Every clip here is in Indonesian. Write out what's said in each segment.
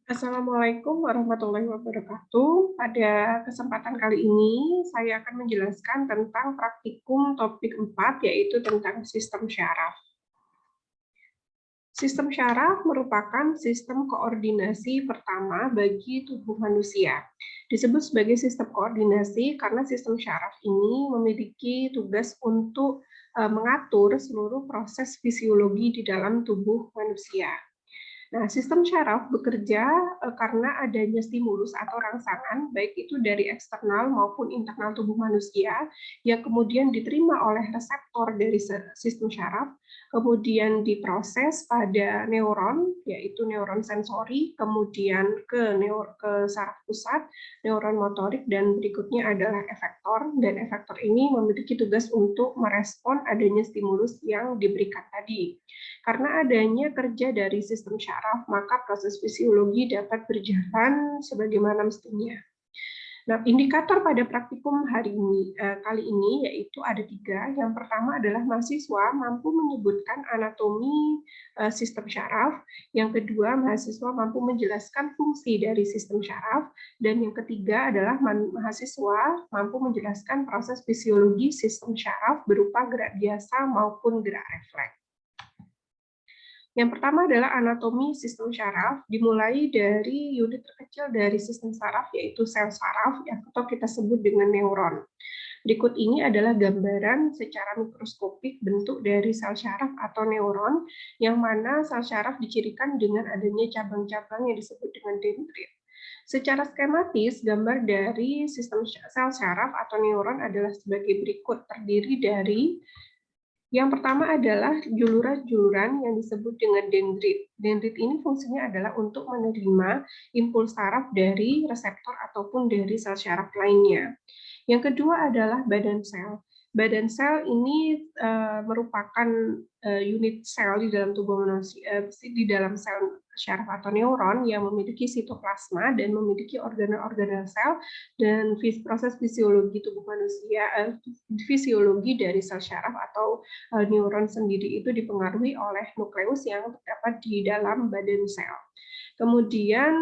Assalamualaikum warahmatullahi wabarakatuh. Pada kesempatan kali ini, saya akan menjelaskan tentang praktikum topik 4, yaitu tentang sistem syaraf. Sistem syaraf merupakan sistem koordinasi pertama bagi tubuh manusia. Disebut sebagai sistem koordinasi karena sistem syaraf ini memiliki tugas untuk mengatur seluruh proses fisiologi di dalam tubuh manusia. Nah, sistem syaraf bekerja karena adanya stimulus atau rangsangan, baik itu dari eksternal maupun internal tubuh manusia, yang kemudian diterima oleh reseptor dari sistem syaraf, kemudian diproses pada neuron, yaitu neuron sensori, kemudian ke saraf pusat, neuron motorik, dan berikutnya adalah efektor, dan efektor ini memiliki tugas untuk merespon adanya stimulus yang diberikan tadi. Karena adanya kerja dari sistem syaraf, maka proses fisiologi dapat berjalan sebagaimana mestinya. Nah, indikator pada praktikum kali ini yaitu ada 3. Yang pertama adalah mahasiswa mampu menyebutkan anatomi sistem syaraf. Yang kedua, mahasiswa mampu menjelaskan fungsi dari sistem syaraf. Dan yang ketiga adalah mahasiswa mampu menjelaskan proses fisiologi sistem syaraf berupa gerak biasa maupun gerak refleks. Yang pertama adalah anatomi sistem syaraf, dimulai dari unit terkecil dari sistem saraf, yaitu sel saraf, atau kita sebut dengan neuron. Berikut ini adalah gambaran secara mikroskopik bentuk dari sel syaraf atau neuron, yang mana sel syaraf dicirikan dengan adanya cabang-cabang yang disebut dengan dendrit. Secara skematis, gambar dari sistem sel syaraf atau neuron adalah sebagai berikut, terdiri dari yang pertama adalah juluran-juluran yang disebut dengan dendrit. Dendrit ini fungsinya adalah untuk menerima impuls saraf dari reseptor ataupun dari sel syaraf lainnya. Yang kedua adalah badan sel. Badan sel ini merupakan unit sel di dalam tubuh manusia, di dalam sel syaraf atau neuron yang memiliki sitoplasma dan memiliki organel-organel sel, dan proses fisiologi tubuh manusia, fisiologi dari sel syaraf atau neuron sendiri itu dipengaruhi oleh nukleus yang terdapat di dalam badan sel. Kemudian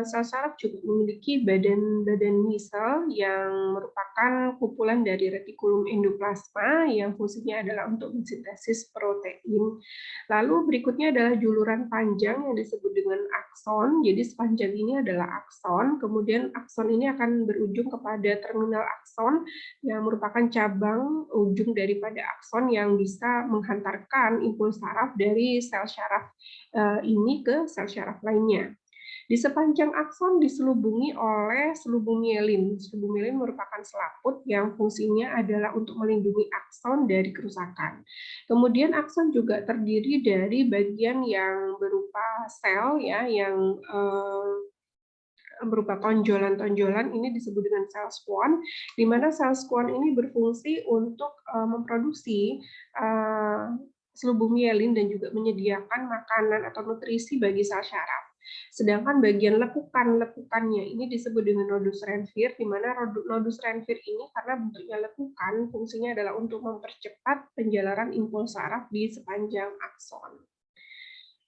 sel saraf juga memiliki badan misel yang merupakan kumpulan dari retikulum endoplasma yang fungsinya adalah untuk mensintesis protein. Lalu berikutnya adalah juluran panjang yang disebut dengan akson. Jadi sepanjang ini adalah akson, kemudian akson ini akan berujung kepada terminal akson yang merupakan cabang ujung daripada akson yang bisa menghantarkan impuls saraf dari sel syaraf ini ke sel syaraf lainnya. Di sepanjang akson diselubungi oleh selubung mielin. Selubung mielin merupakan selaput yang fungsinya adalah untuk melindungi akson dari kerusakan. Kemudian akson juga terdiri dari bagian yang berupa sel ya, yang berupa tonjolan-tonjolan, ini disebut dengan sel squamous, di mana sel squamous ini berfungsi untuk memproduksi selubung mielin dan juga menyediakan makanan atau nutrisi bagi sel syaraf. Sedangkan bagian lekukannya ini disebut dengan nodus Renvier, di mana nodus Renvier ini karena bentuknya lekukan, fungsinya adalah untuk mempercepat penjalaran impuls saraf di sepanjang akson.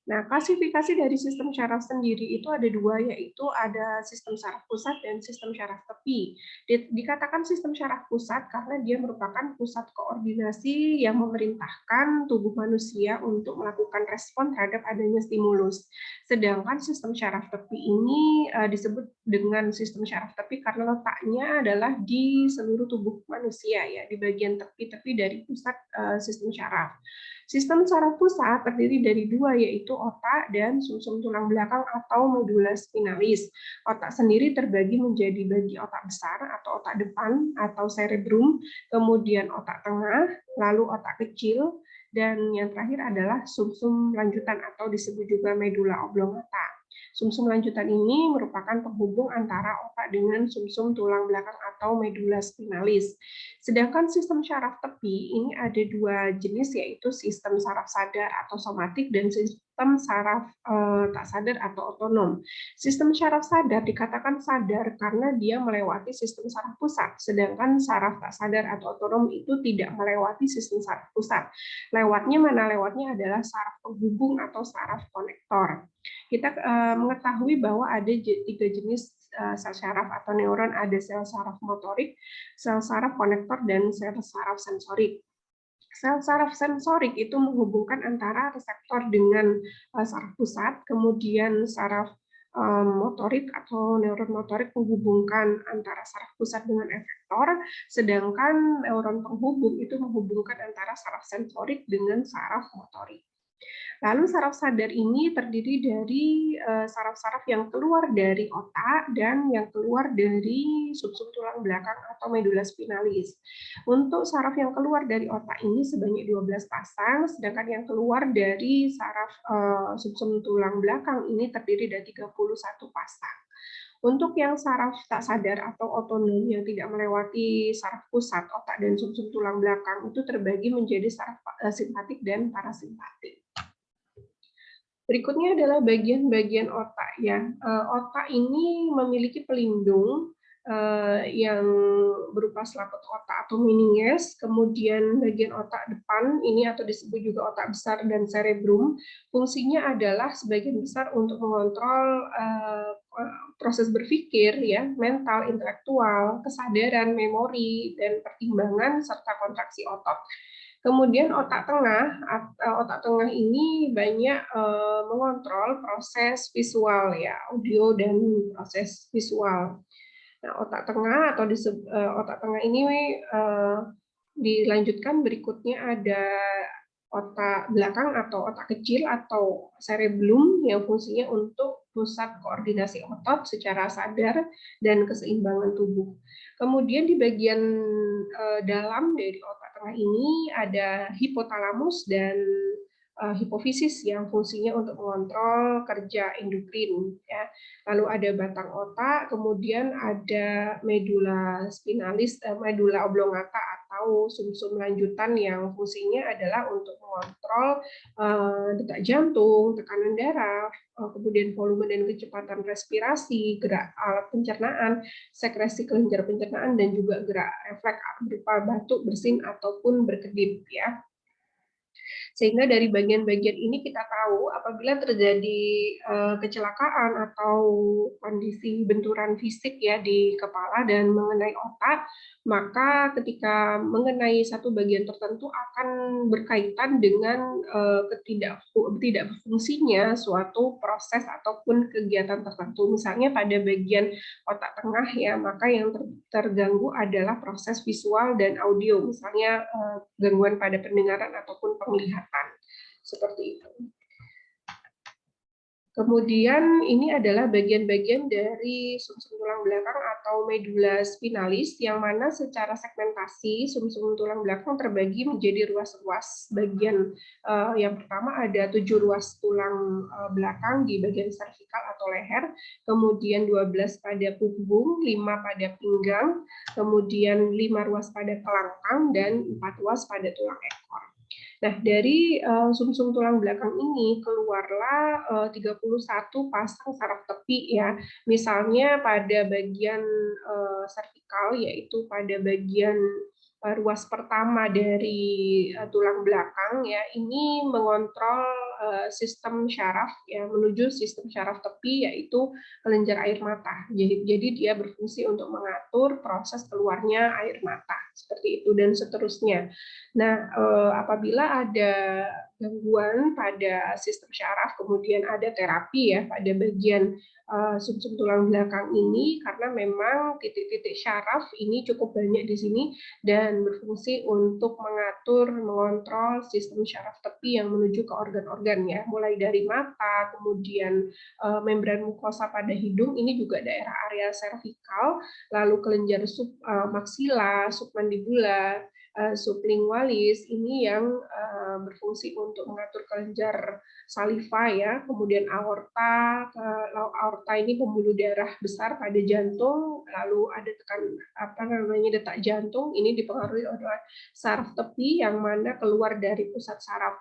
Nah, klasifikasi dari sistem syaraf sendiri itu ada 2, yaitu ada sistem syaraf pusat dan sistem syaraf tepi. Dikatakan sistem syaraf pusat karena dia merupakan pusat koordinasi yang memerintahkan tubuh manusia untuk melakukan respon terhadap adanya stimulus. Sedangkan sistem syaraf tepi ini disebut dengan sistem syaraf tepi karena letaknya adalah di seluruh tubuh manusia, ya, di bagian tepi-tepi dari pusat sistem syaraf. Sistem saraf pusat terdiri dari 2, yaitu otak dan sumsum tulang belakang atau medula spinalis. Otak sendiri terbagi menjadi otak besar atau otak depan atau cerebrum, kemudian otak tengah, lalu otak kecil, dan yang terakhir adalah sumsum lanjutan atau disebut juga medula oblongata. Sumsum lanjutan ini merupakan penghubung antara otak dengan sumsum tulang belakang atau medula spinalis. Sedangkan sistem syaraf tepi ini ada 2 jenis, yaitu sistem saraf sadar atau somatik dan sistem saraf tak sadar atau otonom. Sistem syaraf sadar dikatakan sadar karena dia melewati sistem saraf pusat, sedangkan saraf tak sadar atau otonom itu tidak melewati sistem saraf pusat. Lewatnya adalah saraf penghubung atau saraf konektor. Kita mengetahui bahwa ada 3 jenis sel syaraf atau neuron, ada sel saraf motorik, sel saraf konektor, dan sel saraf sensorik. Sel saraf sensorik itu menghubungkan antara reseptor dengan saraf pusat, kemudian saraf motorik atau neuron motorik menghubungkan antara saraf pusat dengan efektor, sedangkan neuron penghubung itu menghubungkan antara saraf sensorik dengan saraf motorik. Lalu saraf sadar ini terdiri dari saraf-saraf yang keluar dari otak dan yang keluar dari sumsum tulang belakang atau medula spinalis. Untuk saraf yang keluar dari otak ini sebanyak 12 pasang, sedangkan yang keluar dari saraf sumsum tulang belakang ini terdiri dari 31 pasang. Untuk yang saraf tak sadar atau otonom yang tidak melewati saraf pusat, otak, dan sumsum tulang belakang itu terbagi menjadi saraf simpatik dan parasimpatik. Berikutnya adalah bagian-bagian otak ya. Otak ini memiliki pelindung yang berupa selaput otak atau meninges, kemudian bagian otak depan ini atau disebut juga otak besar dan cerebrum, fungsinya adalah sebagian besar untuk mengontrol proses berpikir ya, mental, intelektual, kesadaran, memori, dan pertimbangan serta kontraksi otot. Kemudian otak tengah ini banyak mengontrol proses visual ya, audio dan proses visual. Nah, otak tengah otak tengah ini dilanjutkan berikutnya ada otak belakang atau otak kecil atau cerebellum yang fungsinya untuk pusat koordinasi otot secara sadar dan keseimbangan tubuh. Kemudian di bagian dalam dari otak tengah ini ada hipotalamus dan hipofisis yang fungsinya untuk mengontrol kerja endokrin ya. Lalu ada batang otak, kemudian ada medula spinalis, medula oblongata atau sumsum lanjutan yang fungsinya adalah untuk mengontrol detak jantung, tekanan darah, kemudian volume dan kecepatan respirasi, gerak alat pencernaan, sekresi kelenjar pencernaan, dan juga gerak refleks berupa batuk, bersin, ataupun berkedip ya. Sehingga dari bagian-bagian ini kita tahu apabila terjadi kecelakaan atau kondisi benturan fisik ya di kepala dan mengenai otak, maka ketika mengenai satu bagian tertentu akan berkaitan dengan tidak berfungsinya suatu proses ataupun kegiatan tertentu. Misalnya pada bagian otak tengah ya, maka yang terganggu adalah proses visual dan audio, misalnya gangguan pada pendengaran ataupun penglihatan. Seperti itu. Kemudian ini adalah bagian-bagian dari sumsum tulang belakang atau medula spinalis yang mana secara segmentasi sumsum tulang belakang terbagi menjadi ruas-ruas. Bagian yang pertama ada 7 ruas tulang belakang di bagian servikal atau leher, kemudian 12 pada punggung, 5 pada pinggang, kemudian 5 ruas pada kelangkang, dan 4 ruas pada tulang ekor. Nah, dari sumsum tulang belakang ini keluarlah 31 pasang saraf tepi ya. Misalnya pada bagian servikal, yaitu pada bagian ruas pertama dari tulang belakang ya, ini mengontrol sistem syaraf ya menuju sistem syaraf tepi, yaitu kelenjar air mata. Jadi dia berfungsi untuk mengatur proses keluarnya air mata seperti itu dan seterusnya. Nah, apabila ada gangguan pada sistem syaraf, kemudian ada terapi ya pada bagian sumsum tulang belakang ini, karena memang titik-titik syaraf ini cukup banyak di sini dan berfungsi untuk mengatur, mengontrol sistem syaraf tepi yang menuju ke organ-organ ya, mulai dari mata, kemudian membran mukosa pada hidung, ini juga daerah area servikal, lalu kelenjar maksila, submandibula, sublingualis ini yang berfungsi untuk mengatur kelenjar saliva ya, kemudian aorta ini pembuluh darah besar pada jantung, lalu ada detak jantung, ini dipengaruhi oleh saraf tepi yang mana keluar dari pusat saraf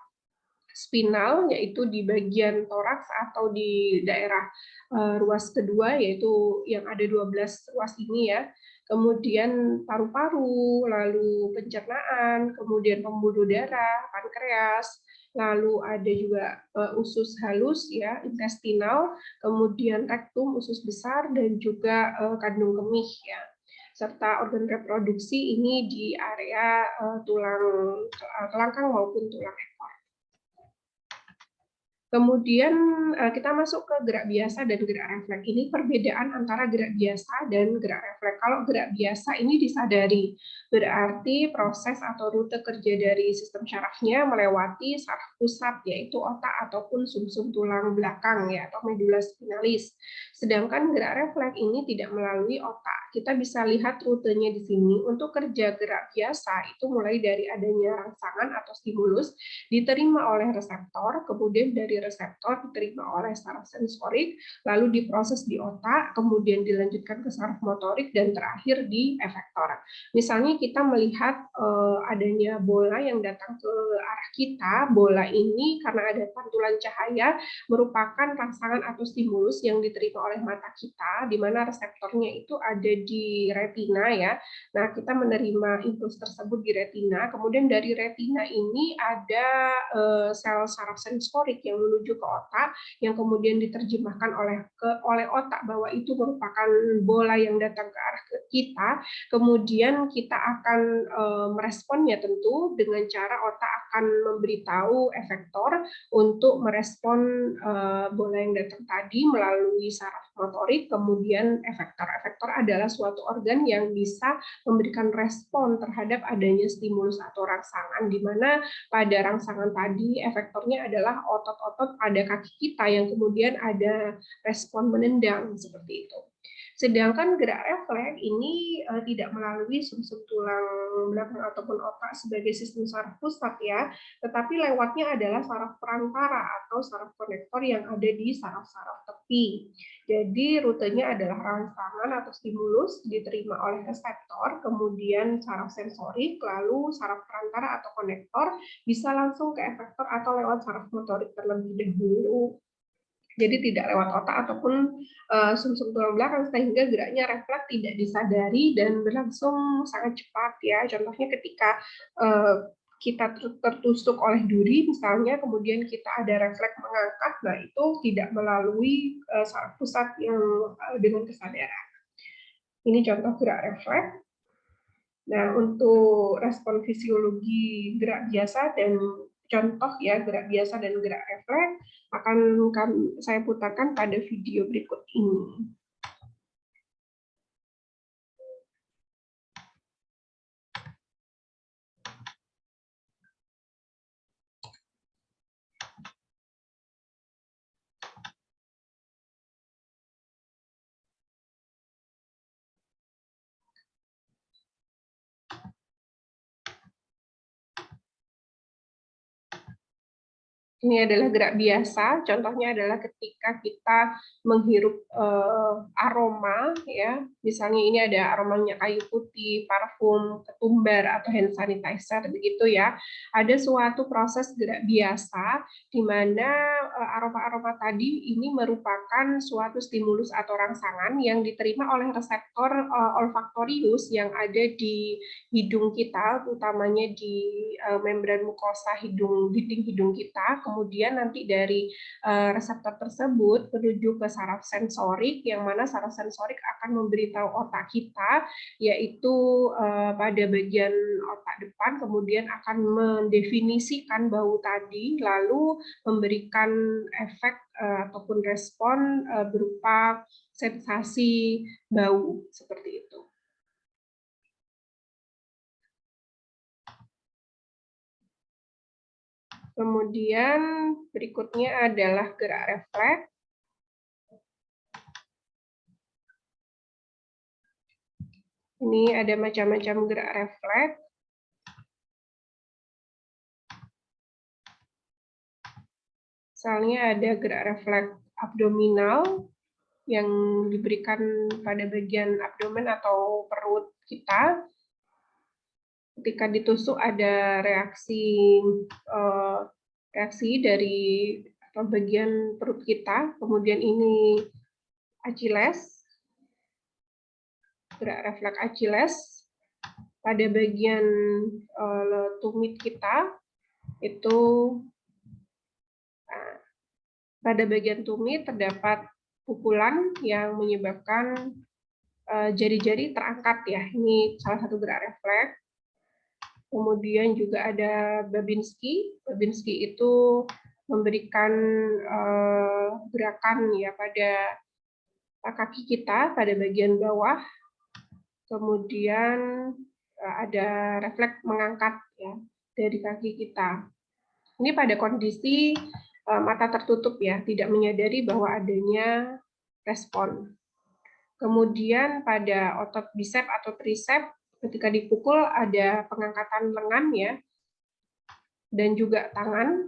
spinal, yaitu di bagian toraks atau di daerah ruas kedua, yaitu yang ada 12 ruas ini ya. Kemudian paru-paru, lalu pencernaan, kemudian pembuluh darah, pankreas, lalu ada juga usus halus ya, intestinal, kemudian rektum, usus besar, dan juga kandung kemih ya. Serta organ reproduksi ini di area tulang kelangkang maupun tulang ekor. Kemudian kita masuk ke gerak biasa dan gerak refleks. Ini perbedaan antara gerak biasa dan gerak refleks. Kalau gerak biasa ini disadari, berarti proses atau rute kerja dari sistem syarafnya melewati saraf pusat, yaitu otak ataupun sumsum tulang belakang ya, atau medula spinalis. Sedangkan gerak refleks ini tidak melalui otak. Kita bisa lihat rutenya di sini. Untuk kerja gerak biasa itu mulai dari adanya rangsangan atau stimulus diterima oleh reseptor, kemudian dari reseptor diterima oleh saraf sensorik, lalu diproses di otak, kemudian dilanjutkan ke saraf motorik, dan terakhir di efektor. Misalnya kita melihat adanya bola yang datang ke arah kita, bola ini karena ada pantulan cahaya merupakan rangsangan atau stimulus yang diterima oleh mata kita, di mana reseptornya itu ada di retina ya. Nah, kita menerima impuls tersebut di retina, kemudian dari retina ini ada sel saraf sensorik yang menuju ke otak, yang kemudian diterjemahkan oleh otak bahwa itu merupakan bola yang datang ke arah kita. Kemudian kita akan meresponnya tentu dengan cara otak akan memberitahu efektor untuk merespon bola yang datang tadi melalui saraf motorik, kemudian efektor. Efektor adalah suatu organ yang bisa memberikan respon terhadap adanya stimulus atau rangsangan, di mana pada rangsangan tadi efektornya adalah otot-otot pada kaki kita yang kemudian ada respon menendang seperti itu. Sedangkan gerak refleks ini tidak melalui sumsum tulang belakang ataupun otak sebagai sistem saraf pusat ya, tetapi lewatnya adalah saraf perantara atau saraf konektor yang ada di saraf-saraf tepi. Jadi rutenya adalah rangsangan atau stimulus diterima oleh reseptor, kemudian saraf sensorik, lalu saraf perantara atau konektor bisa langsung ke efektor atau lewat saraf motorik terlebih dahulu. Jadi tidak lewat otak ataupun sumsum tulang belakang, sehingga geraknya refleks tidak disadari dan berlangsung sangat cepat ya. Contohnya ketika kita tertusuk oleh duri misalnya, kemudian kita ada refleks mengangkat, nah itu tidak melalui saraf pusat yang dengan kesadaran. Ini contoh gerak refleks. Nah, untuk respon fisiologi gerak biasa dan contoh ya gerak biasa dan gerak refleks akan saya putarkan pada video berikut ini. Ini adalah gerak biasa, contohnya adalah ketika kita menghirup aroma, ya, misalnya ini ada aromanya kayu putih, parfum, ketumbar, atau hand sanitizer, begitu ya. Ada suatu proses gerak biasa, di mana aroma-aroma tadi ini merupakan suatu stimulus atau rangsangan yang diterima oleh reseptor olfaktorius yang ada di hidung kita, utamanya di membran mukosa dinding hidung kita. Kemudian nanti dari reseptor tersebut menuju ke saraf sensorik, yang mana saraf sensorik akan memberitahu otak kita, yaitu pada bagian otak depan, kemudian akan mendefinisikan bau tadi, lalu memberikan efek ataupun respon berupa sensasi bau seperti itu. Kemudian berikutnya adalah gerak refleks. Ini ada macam-macam gerak refleks. Misalnya ada gerak refleks abdominal yang diberikan pada bagian abdomen atau perut kita. Ketika ditusuk ada reaksi dari bagian perut kita. Kemudian ini Achilles, gerak refleks Achilles pada bagian tumit kita, itu Pada bagian tumit terdapat pukulan yang menyebabkan jari-jari terangkat ya. Ini salah satu gerak refleks. Kemudian juga ada Babinski. Babinski itu memberikan gerakan ya pada kaki kita pada bagian bawah. Kemudian ada refleks mengangkat ya dari kaki kita. Ini pada kondisi mata tertutup ya, tidak menyadari bahwa adanya respon. Kemudian pada otot bisep atau tricep ketika dipukul ada pengangkatan lengan ya, dan juga tangan.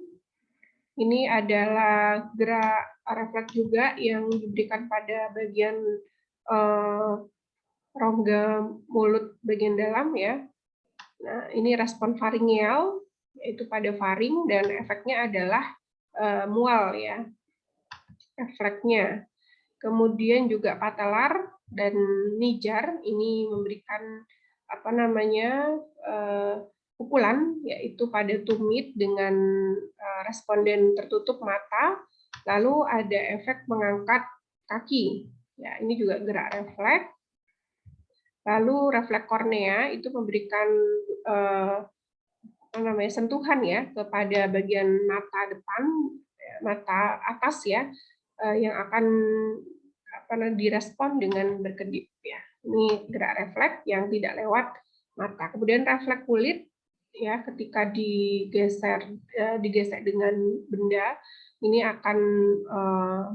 Ini adalah gerak refleks juga yang diberikan pada bagian rongga mulut bagian dalam ya. Nah, ini respon faringeal, yaitu pada faring, dan efeknya adalah mual ya, refleksnya. Kemudian juga patelar dan nijar, ini memberikan pukulan, yaitu pada tumit dengan responden tertutup mata, lalu ada efek mengangkat kaki. Ya, ini juga gerak refleks. Lalu refleks kornea itu memberikan sentuhan ya kepada bagian mata depan, mata atas ya, yang akan direspon dengan berkedip ya. Ini gerak refleks yang tidak lewat mata. Kemudian refleks kulit ya, ketika digesek dengan benda, ini akan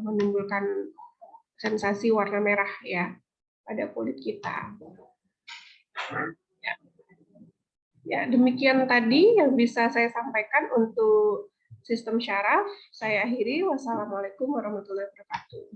menimbulkan sensasi warna merah ya pada kulit kita. Ya, demikian tadi yang bisa saya sampaikan untuk sistem syaraf. Saya akhiri. Wassalamualaikum warahmatullahi wabarakatuh.